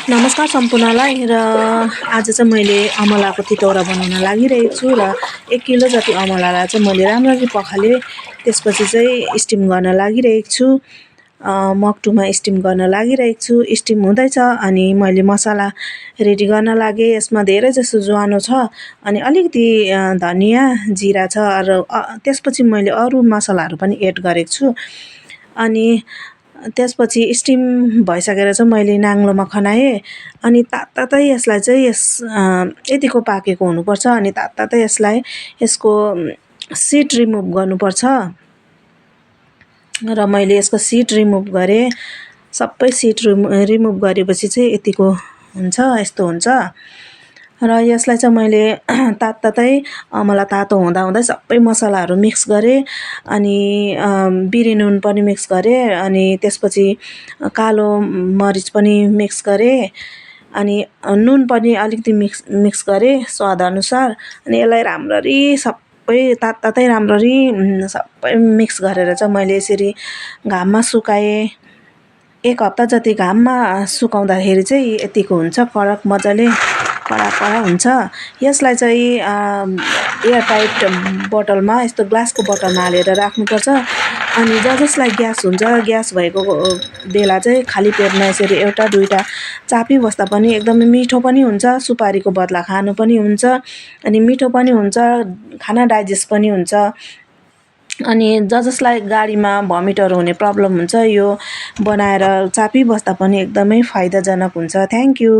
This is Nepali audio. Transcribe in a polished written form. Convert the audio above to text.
नमस्कार सम्पूर्णलाई र आज चाहिँ मैले अमलाको तितौरा बनाउन लागिरहेको छु र 1 किलो जति अमलालाई चाहिँ मैले राम्ररी पखालेँ। त्यसपछि चाहिँ स्टिम गर्न लागिरहेको छु। मक्टुमा स्टिम गर्न लागिरहेको छु। स्टिम हुँदैछ अनि मैले मसला रेडी गर्न लागेँ। यसमा धेरै जसो ज्वानो छ अनि अलिकति धनिया, जिरा छ र त्यसपछि मैले अरू मसलाहरू पनि एड गरेको छु। अनि त्यसपछि स्टिम भइसकेर चाहिँ मैले नाङ्लोमा खनाएँ अनि तात्तातै यसलाई चाहिँ यतिको पाकेको हुनुपर्छ अनि तात्तातै यसको सिड रिमुभ गर्नुपर्छ र मैले यसको सिड रिमुभ गरेँ। सबै सिड रिमुभ गरेपछि चाहिँ यतिको हुन्छ, यस्तो हुन्छ र यसलाई चाहिँ मैले तात्तातै अमला तातो हुँदाहुँदै सबै मसलाहरू मिक्स गरेँ अनि बिरे नुन पनि मिक्स गरेँ अनि त्यसपछि कालो मरिच पनि मिक्स गरेँ अनि नुन पनि अलिकति मिक्स गरेँ स्वादअनुसार अनि यसलाई राम्ररी सबै तात्तातै राम्ररी सबै मिक्स गरेर चाहिँ मैले यसरी घाममा सुकाएँ। 1 हप्ता जति घाममा सुकाउँदाखेरि चाहिँ यतिको हुन्छ, कडक मजाले कडा हुन्छ। यसलाई चाहिँ एयरटाइट बोतलमा यस्तो ग्लासको बोतलमा हालेर राख्नुपर्छ अनि जसलाई ग्यास हुन्छ, ग्यास भएको बेला चाहिँ खाली पेटमा यसरी एउटा दुईटा चापिबस्दा पनि एकदमै मिठो पनि हुन्छ। सुपारीको बदला खानु पनि हुन्छ अनि मिठो पनि हुन्छ, खाना डाइजेस्ट पनि हुन्छ। अनि जसलाई गाडीमा भमिटहरू हुने प्रब्लम हुन्छ यो बनाएर चापिबस्दा पनि एकदमै फाइदाजनक हुन्छ। Thank you.